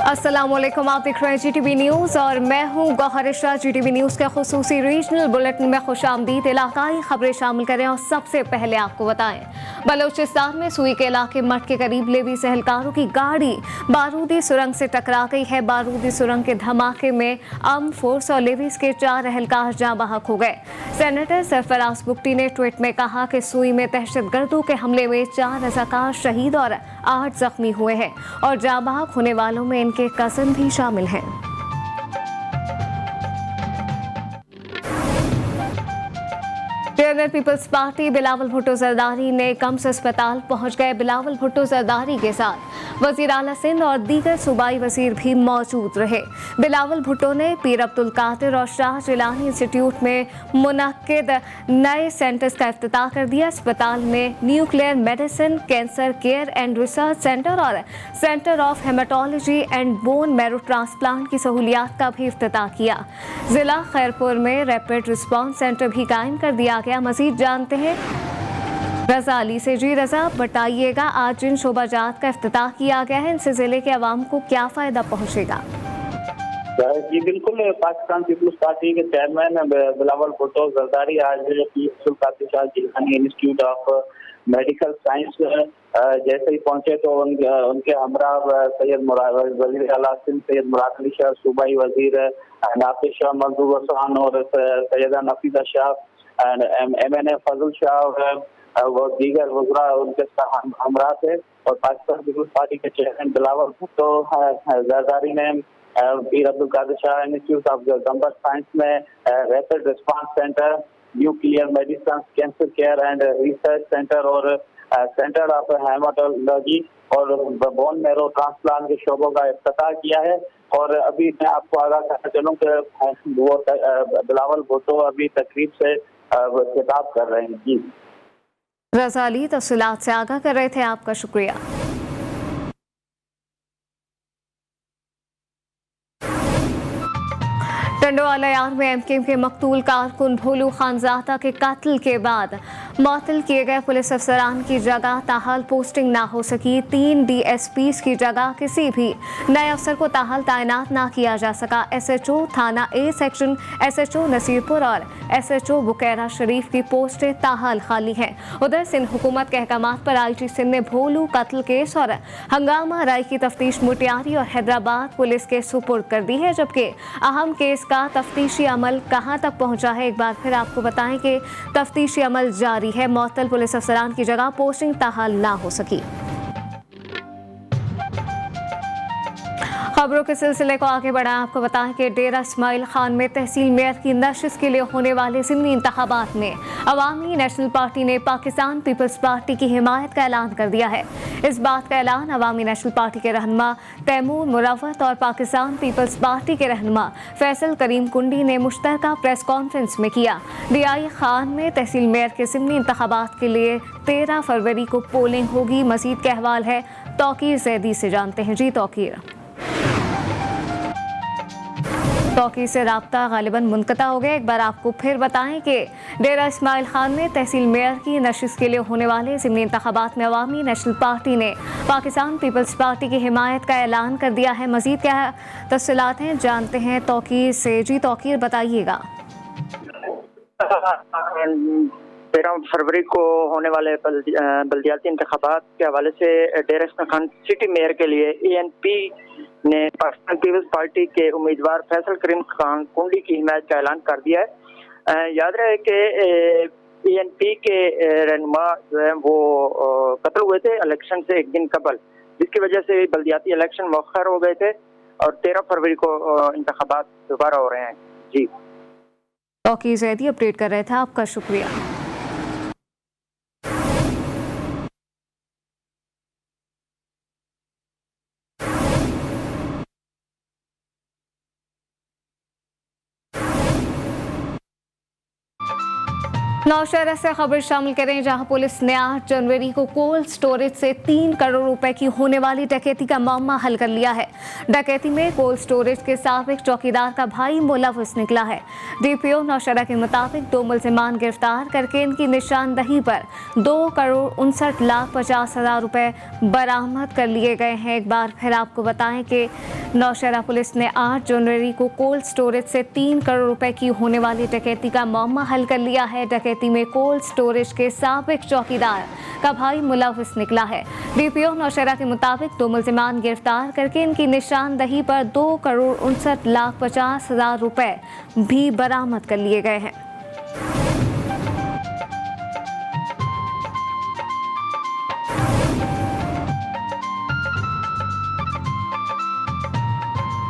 अस्सलामुअलैकुम, आप देख रहे हैं जीटीवी न्यूज़ और मैं हूं गौहर इशरा। जीटीवी न्यूज़ के खुसूसी रीजनल बुलेटिन में खुशामदीद। इलाकाई खबरें शामिल करें और सबसे पहले आपको बताएं, बलूचिस्तान में सुई के इलाके मठ के करीब लेवी से एहलकारों की गाड़ी बारूदी सुरंग से टकरा गई है। बारूदी सुरंग के धमाके में आर्म फोर्स और लेवीज के 4 एहलकार जाँ बहक हो गए। सेनेटर सरफराज बुगटी ने ट्वीट में कहा कि सुई में दहशतगर्दों के हमले में 4 रज़ाकार शहीद और 8 जख्मी हुए हैं और जाँ बहक होने वालों में इनके कज़न भी शामिल हैं। Chairman Peoples Party Bilawal Bhutto Zardari ने कम्स अस्पताल पहुंच गए। बिलावल भुट्टो जरदारी के साथ वजीर आला सिंध और दीगर सूबाई वजीर भी मौजूद रहे। बिलावल भुट्टो ने पीर अब्दुल कादिर और शाह जिलानी इंस्टीट्यूट में मुनक्किद नए सेंटर्स का इफ्तिताह कर दिया। अस्पताल में nuclear medicine, cancer care and research centre और centre of haematology and bone marrow transplant की सहूलियात का भी इफ्तिताह किया। जिला खैरपुर में रैपिड रिस्पॉन्स सेंटर भी कायम कर दिया गया। मजीद जानते हैं रजा अली से। जी रजा, बताइएगा आज जिन शोबाजात का इफ्तिताह किया गया है इनसे जिले के अवाम को क्या फायदा पहुंचेगा? जी बिल्कुल, पाकिस्तान पीपल्स पार्टी के चेयरमैन बिलावल भुट्टो जरदारी आज Shah Jilani institute of medical science जैसे ही पहुंचे तो उनके हमरा सैयद वजीर आला सिंध सैयद मुराद अली शाह, सूबाई वजीर नाफिज शाह मंजूर हसन और सैयदा नफीसा शाह, MNA फजल शाह वो दीगर वज़रा उनके साथ हमरा थे। और पाकिस्तान पीपल्स पार्टी के चेयरमैन बिलावल भुट्टो जरदारी ने Pir Abdul Qadir Shah institute of computer science में rapid response centre, nuclear medicine, cancer care and research centre और सेंटर ऑफ हेमाटोलॉजी और बोन मैरो ट्रांसप्लांट के शोबों का इफ्तिताह किया है। और अभी मैं आपको आगाह करना चलूँ कि वो बिलावल भुट्टो अभी तकरीब से खिताब कर रहे हैं। जी रजा अली तफसीलात से आगाह कर रहे थे, आपका शुक्रिया। टंडोवाला यार में एमकेएम के मकतूल कारकुन भोलू खानजादा के कत्ल के बाद मुअत्तल किए गए पुलिस अफसरान की जगह ताहाल पोस्टिंग ना हो सकी। 3 DSPs की जगह किसी भी नए अफसर को ताहाल तैनात ना किया जा सका। SHO थाना A सेक्शन, SHO नसीरपुर और SHO बुकैरा शरीफ की पोस्टें ताहाल खाली हैं। उधर सिंध हुकूमत के अहकामात पर IG सिंध ने भोलू कत्ल केस और हंगामा राय की तफ्तीश मुटियारी और हैदराबाद पुलिस के सुपुर्द कर दी है, जबकि अहम केस का तफ्तीशी अमल कहां तक पहुंचा है एक बार फिर आपको बताएं कि तफ्तीशी अमल जारी है। मुअत्तल पुलिस अफसरान की जगह पोस्टिंग ताहाल ना हो सकी। खबरों के सिलसिले को आगे बढ़ाएं, आपको बताएं कि डेरा इस्माइल खान में तहसील मेयर की नशिस्त के लिए होने वाले ज़िमनी इंतखाबात में अवामी नेशनल पार्टी ने पाकिस्तान पीपल्स पार्टी की हिमायत का ऐलान कर दिया है। इस बात का ऐलान अवामी नेशनल पार्टी के रहनुमा तैमूर मुरव्वत और पाकिस्तान पीपल्स पार्टी के रहनुमा फैसल करीम कुंडी ने मुश्तरका प्रेस कॉन्फ्रेंस में किया। DI खान में तहसील मेयर के ज़िमनी इंतखाबात के लिए 13 फरवरी को पोलिंग होगी। मजीद के अहवाल है तौकीर जैदी से जानते हैं। जी तौकीर से राब्ता गालिबन मुनक़ता हो गया। एक बार आपको फिर बताएं कि डेरा इस्माइल खान में तहसील मेयर की नशिस्त के लिए होने वाले ज़िमनी इंतखाबात में अवामी नेशनल पार्टी ने पाकिस्तान पीपल्स पार्टी की हिमायत का ऐलान कर दिया है। मज़ीद क्या तफसीलात हैं जानते हैं तौकीर से। जी तौकीर, बताइएगा। 13 फरवरी को होने वाले बल्दियाती इंतखाबात के हवाले से डेरा इस्माइल खान सिटी मेयर के लिए ANP ने पाकिस्तान पीपल्स पार्टी के उम्मीदवार फैसल करीम खान कुंडी की हिमायत का ऐलान कर दिया है। याद रहे कि ANP के रहनुमा जो है वो कत्ल हुए थे इलेक्शन से एक दिन कबल, जिसकी वजह से बल्दियाती इलेक्शन मौखर हो गए थे और 13 फरवरी को इंतखाबात दोबारा हो रहे हैं। जी तौकीर जैदी अपडेट कर रहे थे, आपका शुक्रिया। नौशहरा से खबर शामिल करें, जहां पुलिस ने 8 जनवरी को कोल्ड स्टोरेज से 3 करोड़ रुपए की होने वाली डकैती का मामला हल कर लिया है। डकैती में कोल्ड स्टोरेज के साबिक चौकीदार का भाई मुलव्वस निकला है। डीपीओ नौशहरा के मुताबिक 2 मुलजिमान गिरफ्तार करके इनकी निशानदही पर 2,59,50,000 रुपए बरामद कर लिए गए हैं। एक बार फिर आपको बताएं कि नौशहरा पुलिस ने 8 जनवरी को कोल्ड स्टोरेज से 3 करोड़ रुपए की होने वाली डकैती का मामला हल कर लिया है। डकैती में कोल्ड स्टोरेज के साबिक चौकीदार का भाई मुलव्वस निकला है। डीपीओ नौशहरा के मुताबिक 2 मुलजिमान गिरफ्तार करके इनकी निशानदही पर 2,59,50,000 रुपए भी बरामद कर लिए गए हैं।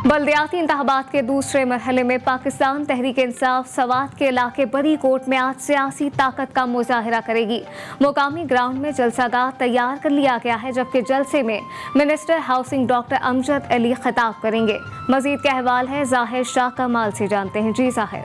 बल्दियाती इंतखाबात के दूसरे मरहले में पाकिस्तान तहरीक इंसाफ सवात के इलाके बरी कोट में आज सियासी ताकत का मुजाहिरा करेगी। मुकामी ग्राउंड में जलसागाह तैयार कर लिया गया है, जबकि जलसे में minister housing doctor Amjad Ali खिताब करेंगे। मजीद क्या अहवाल है, जाहिर शाह कमाल से जानते हैं। जी जाहिर।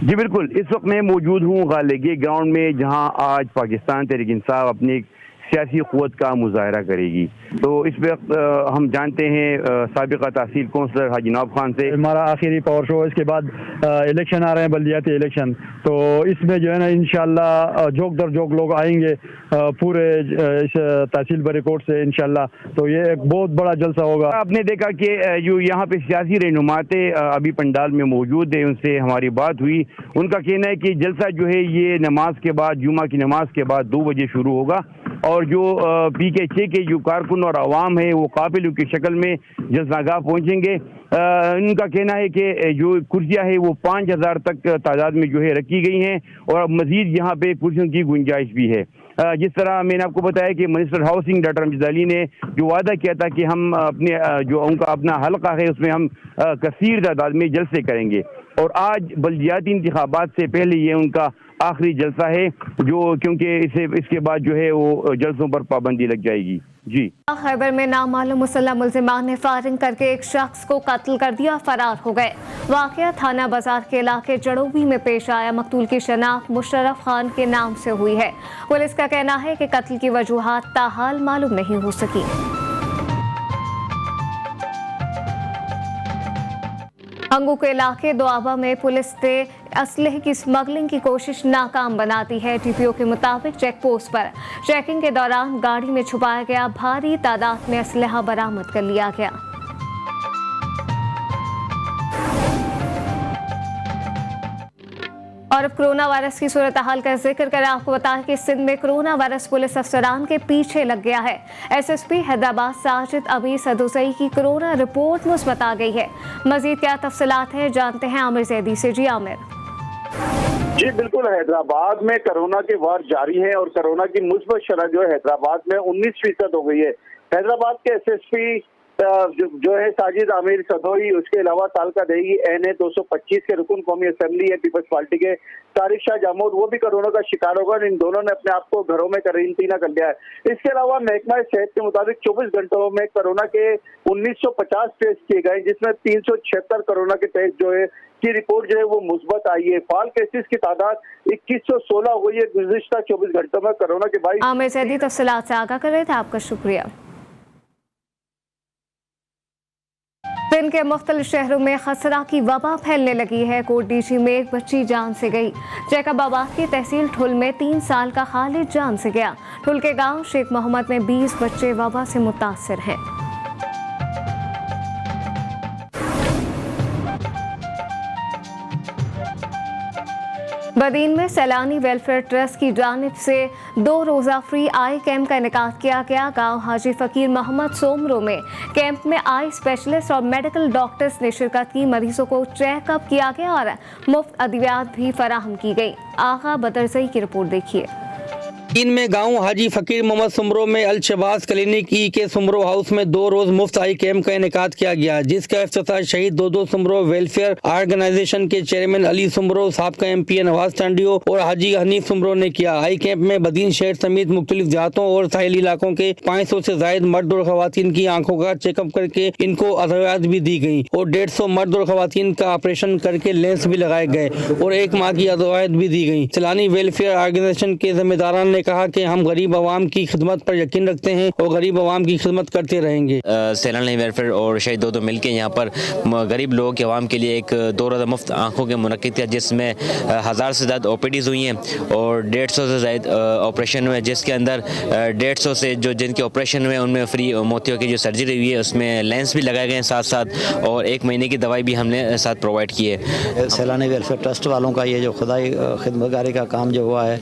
जी बिल्कुल, इस वक्त मैं मौजूद हूँ गालेगी ग्राउंड में, जहाँ आज पाकिस्तान तहरीक इंसाफ अपनी सियासी क़ुव्वत का मुजाहरा करेगी। तो इस वक्त हम जानते हैं साबिक़ा तहसील कौंसलर हाजी नवाब खान से हमारा आखिरी पावर शो। इसके बाद इलेक्शन आ रहे हैं, बल्दियाती इलेक्शन, तो इसमें जो है ना इंशाल्लाह जोक दर जोक लोग आएंगे पूरे इस तहसील बरीकोट से इंशाल्लाह। तो ये एक बहुत बड़ा जलसा होगा। आपने देखा कि जो यहाँ पे सियासी रहनुमाते अभी पंडाल में मौजूद है, उनसे हमारी बात हुई। उनका कहना है कि जलसा जो है ये नमाज के बाद, जुमा की नमाज के बाद 2 बजे शुरू होगा और जो PK6 के जो कारकुन और आवाम है वो काफिलों की शक्ल में जलसागाह पहुंचेंगे। उनका कहना है कि जो कुर्सियां है वो 5,000 तक तादाद में जो है रखी गई हैं और मजीद यहाँ पे कुर्सियों की गुंजाइश भी है। जिस तरह मैंने आपको बताया कि minister housing doctor Amjad Ali ने जो वादा किया था कि हम अपने जो उनका अपना हल्का है उसमें हम कसीर तादाद में जलसे करेंगे, और आज बल्दियाती इंतखाबात से पहले ये उनका आखिरी जलसा है, जो क्योंकि इसके बाद जो है वो जलसों पर पाबंदी लग जाएगी। जी। खैबर में नामालूम मुसल्लह मुलजिमान ने फायरिंग करके एक शख्स को कत्ल कर दिया, फरार हो गए। वाकया थाना बाजार के इलाके जड़ोबी में पेश आया। मकतूल की शनाख्त मुशर्रफ खान के नाम से हुई है। पुलिस का कहना है कि कत्ल की वजूहात ताहाल मालूम नहीं हो सकी। अंगू के इलाके दोआबा में पुलिस ने असलहे की स्मगलिंग की कोशिश नाकाम बनाती है। डीपीओ के मुताबिक चेक पोस्ट पर चेकिंग के दौरान गाड़ी में छुपाया गया भारी तादाद में असलहा बरामद कर लिया गया। और अब कोरोना वायरस की सूरत हाल का जिक्र करें, आपको बताएं कि सिंध में कोरोना वायरस पुलिस अफसरान के पीछे लग गया है। SSP हैदराबाद साजिद अबी सदुसई की कोरोना रिपोर्ट मुस्बत आ गई है। मजीद क्या तफसीलात है, जानते हैं आमिर जैदी से। जी आमिर। जी बिल्कुल, हैदराबाद में कोरोना के वार जारी है और कोरोना की मुस्बत शरह जो है हैदराबाद में 19% हो गई है। हैदराबाद के SSP जो है साजिद आमिर सदोई, उसके अलावा तालका देगी NA 225 के रुकन कौमी असेंबली है पीपल्स पार्टी के तारिक शाह जामोद, वो भी कोरोना का शिकार होगा। इन दोनों ने अपने आप को घरों में क्वारंटीन कर लिया है। इसके अलावा महकमा सेहत के मुताबिक 24 घंटों में कोरोना के 1950 टेस्ट किए गए, जिसमें 376 कोरोना के टेस्ट जो है की रिपोर्ट जो है वो मुस्बत आई है। फाल केसेस की तादाद 2116 हो गई है गुज़िश्ता 24 घंटों में कोरोना के। भाई आमिर जैदी तफसीलात से आगाह कर रहे थे, आपका शुक्रिया। सिंध के मुख्तलिफ शहरों में खसरा की वबा फैलने लगी है। कोटडीशी में एक बच्ची जान से गई। जैकबाबाद की तहसील ठुल में 3 साल का खालिद जान से गया। ठुल के गांव शेख मोहम्मद में 20 बच्चे वबा से मुतासिर हैं। बदीन में सैलानी वेलफेयर ट्रस्ट की जानिब से 2 रोज़ा फ्री आई कैंप का इनेकाद किया गया। गांव हाजी फकीर मोहम्मद सोमरो में कैंप में आई स्पेशलिस्ट और मेडिकल डॉक्टर्स ने शिरकत की। मरीजों को चेकअप किया गया और मुफ्त अद्वियात भी फराहम की गई। आगा बदरजई की रिपोर्ट देखिए। चीन में गांव हाजी फकीर मोहम्मद सुमरो में अल शबाज क्लिनिक ई के सुमरो हाउस में 2 रोज मुफ्त आई कैंप का इनेकाद किया गया, जिसका इफ्तिताह शहीद दो सुमरो वेलफेयर ऑर्गेनाइजेशन के चेयरमैन अली सुमरो, साबका MP नवाज टांडियो और हाजी हनीफ सुमरो ने किया। आई कैंप में बदीन शहर समेत मुख्तलिफ देहातों और साहिली इलाकों के 500 से जायद मर्द और खवातीन की आंखों का चेकअप करके इनको अदवियात भी दी गई और 150 मर्द और खवातीन का ऑपरेशन करके लेंस भी लगाए गए और 1 माह की अदवियात भी दी गई। सैलानी वेलफेयर ऑर्गेनाइजेशन के जिम्मेदारान ने कहा कि हम गरीब आवाम की खिदमत पर यकीन रखते हैं और गरीब आवाम की खिदमत करते रहेंगे। सैलानी वेलफेयर और शहीद दो मिलकर यहाँ पर गरीब लोगों की आवाम के लिए एक 2 रोज़ा मुफ्त आंखों के मुनक्किद किया, जिसमें 1000 से ज़्यादा OPDs हुई हैं और 150 से ज़्यादा ऑपरेशन हुए, जिसके अंदर 150 से जो जिनके ऑपरेशन हुए उनमें फ्री मोतियों की जो सर्जरी हुई है उसमें लेंस भी लगाए गए साथ साथ और 1 महीने की दवाई भी हमने साथ प्रोवाइड की है। सैलानी वेलफेयर ट्रस्ट वालों का ये जो खुदाई खिदमतगारी का काम जो हुआ है,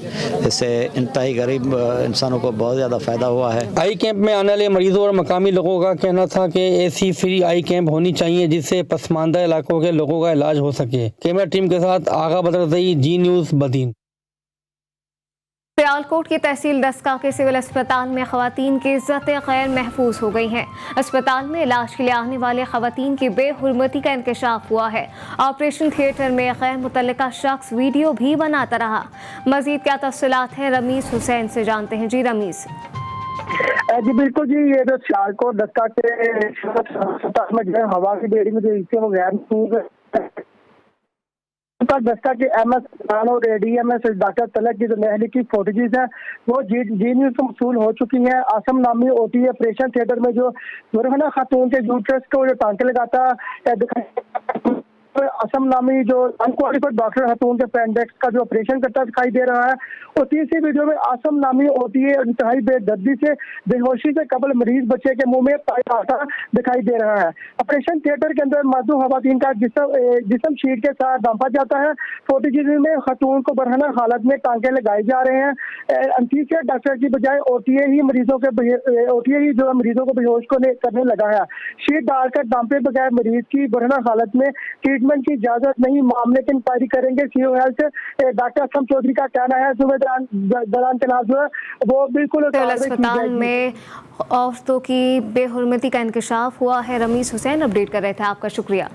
इससे इंतहाई गरीब इंसानों को बहुत ज़्यादा फ़ायदा हुआ है। आई कैंप में आने वाले मरीजों और मकामी लोगों का कहना था कि ऐसी फ्री आई कैंप होनी चाहिए जिससे पसमानदा इलाकों के लोगों का इलाज हो सके। कैमरा टीम के साथ आगा बदरदई, जी न्यूज़, बदीन। सियालकोट की तहसील डस्का के सिविल अस्पताल में खवातीन की इज्जत गैर महफूज हो गई हैं। अस्पताल में इलाज के लिए आने वाले खवातीन की बेहुरमती का इंकशाफ हुआ है। ऑपरेशन थिएटर में गैर मुतल्लिका शख्स वीडियो भी बनाता रहा। मजीद क्या तफसीलात हैं, रमीज हुसैन से जानते हैं। जी रमीज। जी बिल्कुल जी, ये जो सियालकोट डस्का के अस्पताल में जो हवा की बेड़ी में जो हिस्से वो गैर महफूज है, डस्का के MS और ADMS डॉक्टर तलक की जो नहली की फोटेजेस है वो जी न्यूज़ को मौसूल हो चुकी है। आसम नामी OT ऑपरेशन थिएटर में जो मुरहना खातून के यूट्रस को जो टांके लगाता असम नामी जो अनक्वालिफाइड डॉक्टर खातून के पेंडेक्स का जो ऑपरेशन करता दिखाई दे रहा है। और तीसरी वीडियो में आसम नामी OTA इंतहाई बेदर्दी से बेहोशी से कबल मरीज बच्चे के मुंह में आता दिखाई दे रहा है। ऑपरेशन थिएटर के अंदर मजदूर खवातीन का जिस्म शीट के साथ दांपा जाता है। फोटेज में खातून को बरहना हालत में टांके लगाए जा रहे हैं। एनेस्थीसिया डॉक्टर की बजाय OTA ही मरीजों को बेहोश करने लगा है। शीट डालकर दांपे बगैर मरीज की बरहना हालत में ट्रीटमेंट की इजाजत नहीं। मामले की इंक्वायरी करेंगे CO health doctor Asam Chaudhry का कहना है दौरान तनाव जो है वो बिल्कुल अस्पताल में औरतों की बेहुरमती का इंकशाफ हुआ है। रमीज हुसैन अपडेट कर रहे थे, आपका शुक्रिया।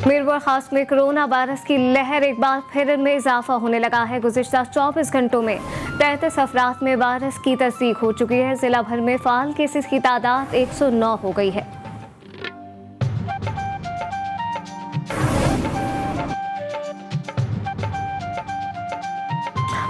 मीरपुर खास में कोरोना वायरस की लहर एक बार फिर में इजाफा होने लगा है। गुज़िश्ता 24 घंटों में 33 अफराद में वायरस की तस्दीक हो चुकी है। जिला भर में फाल केसेस की तादाद 109 हो गई है।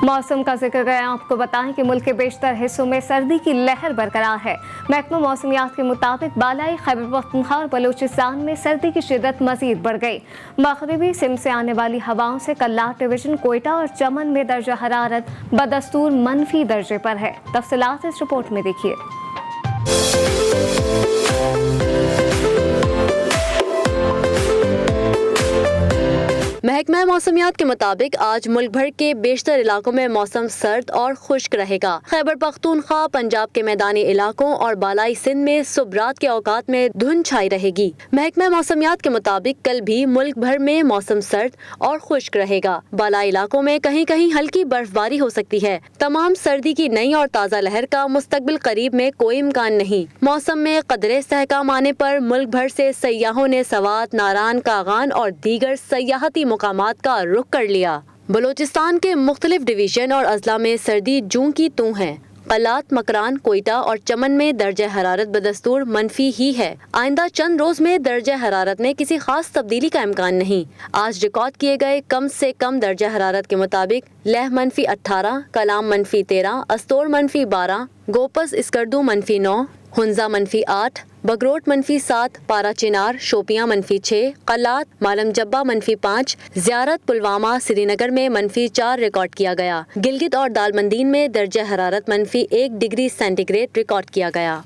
मौसम का जिक्र करें, आपको बताएं कि मुल्क के बेशतर हिस्सों में सर्दी की लहर बरकरार है। महकमा मौसमियात के मुताबिक बालाई खैबर पख्तूनख्वा और बलूचिस्तान में सर्दी की शिद्दत मजीद बढ़ गई। मगरबी सिम से आने वाली हवाओं से कल्लार डिवीजन, कोयटा और चमन में दर्जा हरारत बदस्तूर मनफी दर्जे पर है। तफसीलात इस रिपोर्ट में देखिए। महकमा मौसमियात के मुताबिक आज मुल्क भर के बेशतर इलाकों में मौसम सर्द और खुश्क रहेगा। खैबर पख्तूनख्वा, पंजाब के मैदानी इलाकों और बालाई सिंध में सुबह रात के औकात में धुंध छाई रहेगी। महकमा मौसमियात के मुताबिक कल भी मुल्क भर में मौसम सर्द और खुश्क रहेगा। बालाई इलाकों में कहीं कहीं हल्की बर्फबारी हो सकती है। तमाम सर्दी की नई और ताज़ा लहर का मुस्तकबिल करीब में कोई इम्कान नहीं। मौसम में कदरे इस्तेहकाम आने पर मुल्क भर से सयाहों ने सवात, नारान, कागान और दीगर सयाहती मुकामात का रुख कर लिया। बलोचिस्तान के मुख्तलिफ डिवीजन और अजला में सर्दी जूं की तू है। कलात, मकरान, कोयटा और चमन में दर्जा हरारत बदस्तूर मनफी ही है। आइंदा चंद रोज में दर्जा हरारत में किसी खास तब्दीली का इम्कान नहीं। आज रिकॉर्ड किए गए कम से कम दर्जा हरारत के मुताबिक लेह मनफी 18, कलाम मनफी 13, अस्तोर मनफी 12, गोपस इसकर्दू मनफी 9, हुंजा मनफी 8, बगरोट मनफी 7, पारा चिनार, शोपियां मनफी 6, कलात, मालम जब्बा मनफी 5, ज़ियारत, पुलवामा, श्रीनगर में मनफी 4 रिकॉर्ड किया गया। गिलगित और दालमंदीन में दर्जा हरारत मनफी 1 डिग्री सेंटीग्रेड रिकॉर्ड किया गया।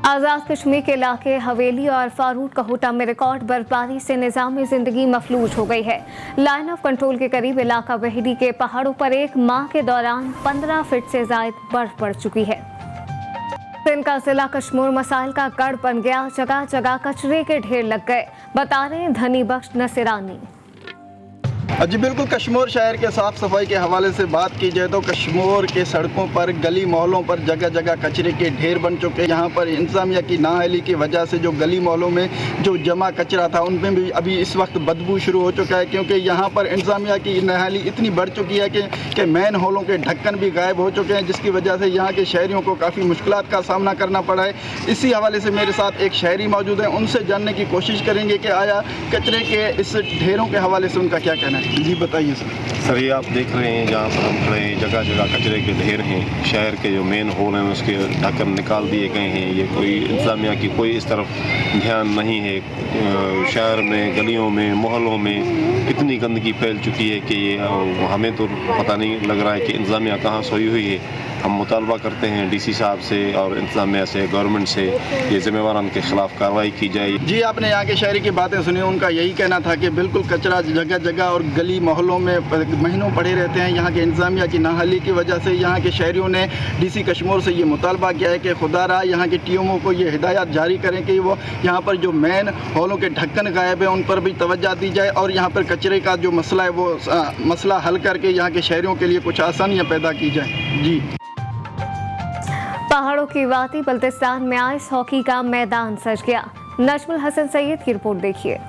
आज़ाद कश्मीर के इलाके हवेली और फारूक कहोटा में रिकॉर्ड बर्फबारी से निज़ाम जिंदगी मफलूज हो गई है। लाइन ऑफ कंट्रोल के करीब इलाका वहीडी के पहाड़ों पर एक माह के दौरान 15 फीट से ज्यादा बर्फ पड़ चुकी है। सिंध का जिला कश्मीर मसाइल का गढ़ बन गया। जगह जगह कचरे के ढेर लग गए, बता रहे हैं धनी बख्श नसीरानी। जी बिल्कुल, कश्मीर शहर के साफ़ सफाई के हवाले से बात की जाए तो कश्मीर के सड़कों पर, गली मोहल्लों पर जगह जगह कचरे के ढेर बन चुके हैं। यहाँ पर इंतजामिया की नाअहली की वजह से जो गली मोहल्लों में जो जमा कचरा था उनमें भी अभी इस वक्त बदबू शुरू हो चुका है, क्योंकि यहाँ पर इंतजामिया की नाअहली इतनी बढ़ चुकी है कि मेन हॉलों के ढक्कन भी गायब हो चुके हैं, जिसकी वजह से यहाँ के शहरियों को काफ़ी मुश्किलात का सामना करना पड़ा है। इसी हवाले से मेरे साथ एक शहरी मौजूद है, उनसे जानने की कोशिश करेंगे कि आया कचरे के इस ढेरों के हवाले से उनका क्या कहना है। जी बताइए सर। ये आप देख रहे हैं जहाँ पर हम खड़े हैं, जगह जगह कचरे के ढेर हैं। शहर के जो मेन होल हैं उसके ढक्कन निकाल दिए गए हैं। ये कोई इंतजामिया की कोई इस तरफ ध्यान नहीं है। शहर में, गलियों में, मोहल्लों में इतनी गंदगी फैल चुकी है कि ये हमें तो पता नहीं लग रहा है कि इंतजामिया कहाँ सोई हुई है। हम मुतालबा करते हैं डीसी साहब से और इंतजामिया से, गवर्नमेंट से, ये जिम्मेवारान के खिलाफ कार्रवाई की जाए। जी आपने यहाँ के शहरी की बातें सुनी, उनका यही कहना था कि बिल्कुल कचरा जगह जगह और गली मोहल्लों में महीनों पड़े रहते हैं। यहाँ के इंतजामिया की नाअहली की वजह से यहाँ के शहरियों ने डीसी कश्मीर से ये मुतालबा किया है कि खुदारा यहाँ के टीएमओ को ये हिदायत जारी करें कि वो यहाँ पर जो मेन हॉलों के ढक्कन गायब है उन पर भी तवज्जो दी जाए और यहाँ पर कचरे का जो मसला है वो मसला हल करके यहाँ के शहरियों के लिए कुछ आसानियाँ पैदा की जाए। जी। पहाड़ों की वादी बल्तिस्तान में आइस हॉकी का मैदान सज गया। नजमुल हसन सैयद की रिपोर्ट देखिए।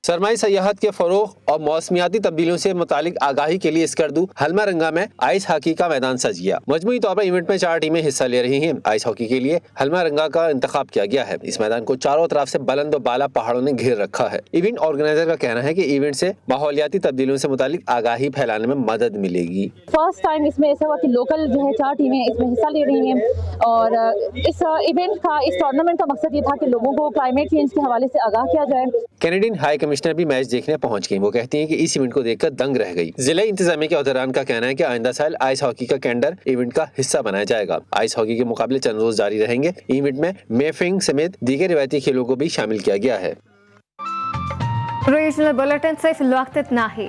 सरमाई सयाहत के फरोग और मौसमियाती तब्दीलियों से मुतालिक आगाही के लिए स्कर्दू हलमारंगा में आइस हॉकी का मैदान सज गया। मजमूई तौर पर इवेंट में 4 टीमें हिस्सा ले रही हैं। आइस हॉकी के लिए हलमारंगा का इंतखाब किया गया है। इस मैदान को चारों तरफ से बुलंद और बाला पहाड़ों ने घेर रखा है। इवेंट ऑर्गेनाइजर का कहना है कि इवेंट से माहौलियाती तब्दीलियों से मुतालिक आगाही फैलाने में मदद मिलेगी। फर्स्ट टाइम इसमें ऐसा हुआ कि लोकल जो है 4 टीमें इसमें हिस्सा ले रही हैं और इस इवेंट का, इस टूर्नामेंट का मकसद ये था कि लोगों को क्लाइमेट चेंज के हवाले से आगाह किया जाए। कैनेडियन हाई कमिश्नर भी मैच देखने पहुंच गई। वो कहती हैं कि इस इवेंट को देखकर दंग रह गई। जिला इंतजामिया के अहदेदारान का कहना है कि आइंदा साल आइस हॉकी का कैंडर इवेंट का हिस्सा बनाया जाएगा। आइस हॉकी के मुकाबले चंद रोज जारी रहेंगे। इवेंट में मेफिंग समेत दीगर रिवायती खेलों को भी शामिल किया गया है। रीजनल बुलेटिन से फिल वक्त इतना ही।